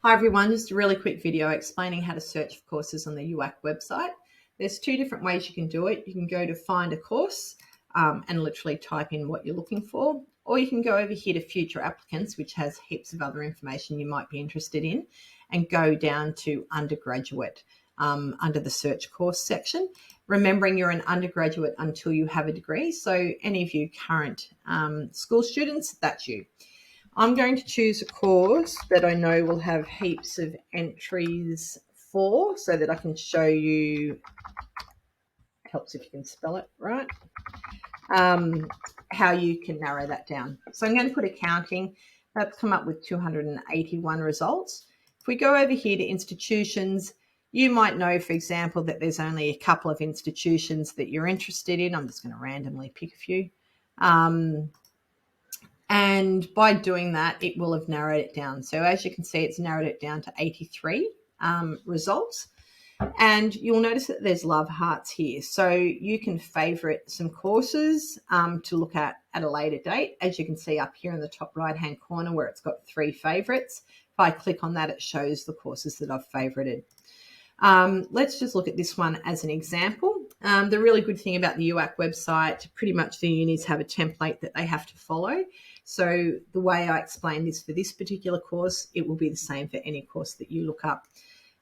Hi everyone, just a really quick video explaining how to search for courses on the UAC website. There's two different ways you can do it. You can go to find a course and literally type in what you're looking for, or you can go over here to future applicants, which has heaps of other information you might be interested in, and go down to undergraduate under the search course section. Remembering you're an undergraduate until you have a degree, so any of you current school students, that's you. I'm going to choose a course that I know will have heaps of entries for, so that I can show you, helps if you can spell it right, how you can narrow that down. So I'm going to put accounting. That's come up with 281 results. If we go over here to institutions, you might know, for example, that there's only a couple of institutions that you're interested in. I'm just going to randomly pick a few. And by doing that, it will have narrowed it down. So as you can see, it's narrowed it down to 83 results. And you'll notice that there's love hearts here. So you can favorite some courses to look at a later date. As you can see up here in the top right-hand corner where it's got 3 favorites. If I click on that, it shows the courses that I've favorited. Let's just look at this one as an example. The really good thing about the UAC website, pretty much the unis have a template that they have to follow. So the way I explain this for this particular course, it will be the same for any course that you look up.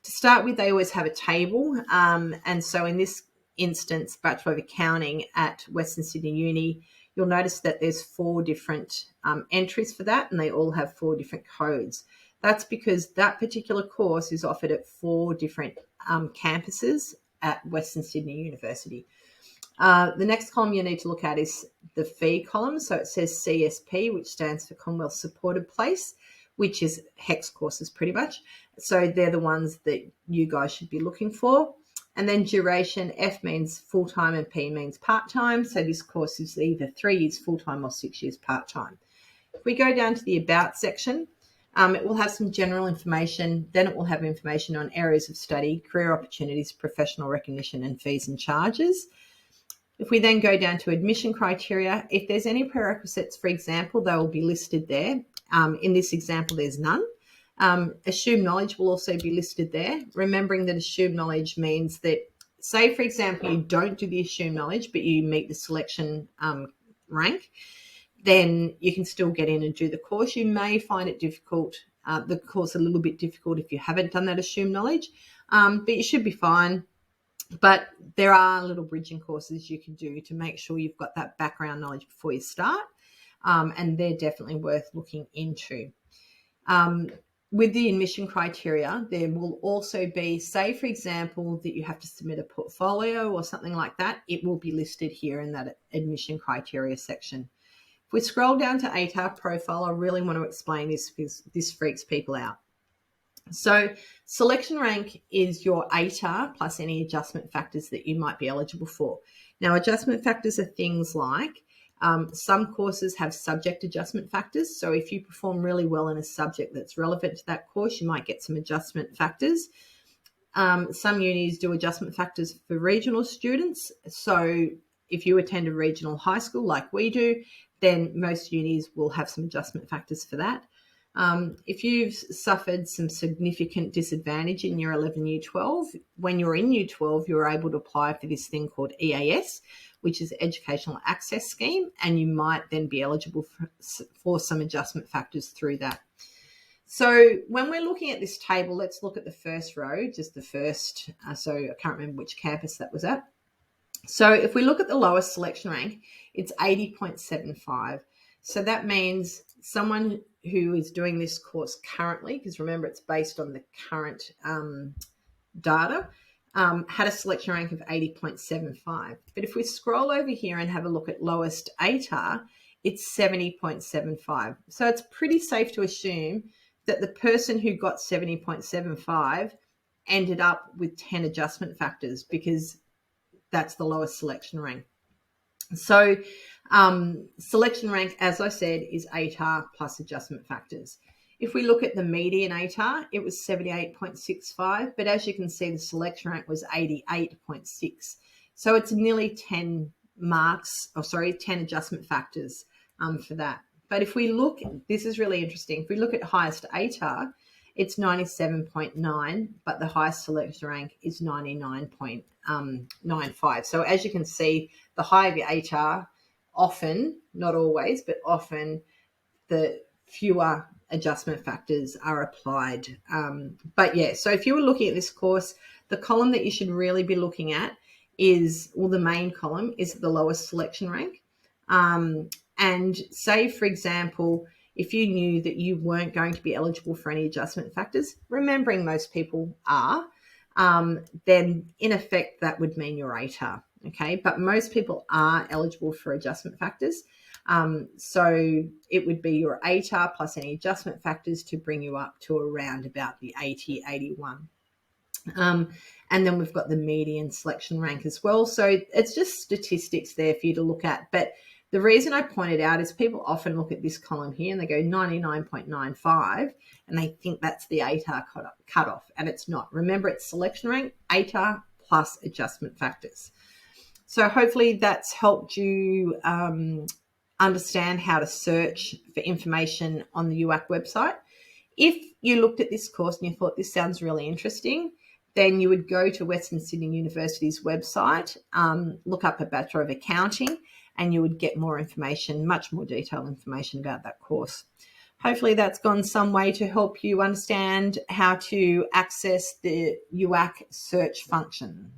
To start with, they always have a table. And so in this instance, Bachelor of Accounting at Western Sydney Uni, you'll notice that there's 4 different entries for that, and they all have 4 different codes. That's because that particular course is offered at 4 different campuses at Western Sydney University. The next column you need to look at is the fee column. So it says CSP, which stands for Commonwealth Supported Place, which is HEX courses pretty much. So they're the ones that you guys should be looking for. And then duration, F means full-time and P means part-time. So this course is either 3 years full-time or 6 years part-time. If we go down to the About section, it will have some general information. Then it will have information on areas of study, career opportunities, professional recognition, and fees and charges. If we then go down to admission criteria, if there's any prerequisites, for example, they will be listed there. In this example, there's none. Assumed knowledge will also be listed there. Remembering that assumed knowledge means that, say, for example, you don't do the assumed knowledge, but you meet the selection rank, then you can still get in and do the course. You may find it difficult, the course a little bit difficult if you haven't done that assumed knowledge, but you should be fine. But there are little bridging courses you can do to make sure you've got that background knowledge before you start, and they're definitely worth looking into. With the admission criteria, there will also be, say, for example, that you have to submit a portfolio or something like that. It will be listed here in that admission criteria section. If we scroll down to ATAR profile, I really want to explain this because this freaks people out. So selection rank is your ATAR plus any adjustment factors that you might be eligible for. Now, adjustment factors are things like some courses have subject adjustment factors. So if you perform really well in a subject that's relevant to that course, you might get some adjustment factors. Some unis do adjustment factors for regional students. So if you attend a regional high school like we do, then most unis will have some adjustment factors for that. If you've suffered some significant disadvantage in year 11, year 12, when you're in year 12, you're able to apply for this thing called EAS, which is Educational Access Scheme, and you might then be eligible for some adjustment factors through that. So when we're looking at this table, let's look at the first row, just the first, so I can't remember which campus that was at. So if we look at the lowest selection rank, it's 80.75. So that means someone who is doing this course currently, because remember it's based on the current data, had a selection rank of 80.75. But if we scroll over here and have a look at lowest ATAR, it's 70.75. So it's pretty safe to assume that the person who got 70.75 ended up with 10 adjustment factors because that's the lowest selection rank. So selection rank, as I said, is ATAR plus adjustment factors. If we look at the median ATAR, it was 78.65, but as you can see, the selection rank was 88.6. So it's nearly 10 adjustment factors for that. But if we look, this is really interesting. If we look at highest ATAR, it's 97.9, but the highest selection rank is 99.95. So as you can see, the higher the ATAR, often, not always, but often, the fewer adjustment factors are applied. But yeah, so if you were looking at this course, the column that you should really be looking at is, well, the main column is the lowest selection rank. And say, for example, if you knew that you weren't going to be eligible for any adjustment factors, remembering most people are, then in effect that would mean your ATAR. Okay, but most people are eligible for adjustment factors. So it would be your ATAR plus any adjustment factors to bring you up to around about the 80, 81. And then we've got the median selection rank as well. So it's just statistics there for you to look at. But the reason I pointed out is people often look at this column here and they go 99.95 and they think that's the ATAR cutoff, and it's not. Remember, it's selection rank, ATAR plus adjustment factors. So hopefully that's helped you understand how to search for information on the UAC website. If you looked at this course and you thought this sounds really interesting, then you would go to Western Sydney University's website, look up a Bachelor of Accounting, and you would get more information, much more detailed information about that course. Hopefully that's gone some way to help you understand how to access the UAC search function.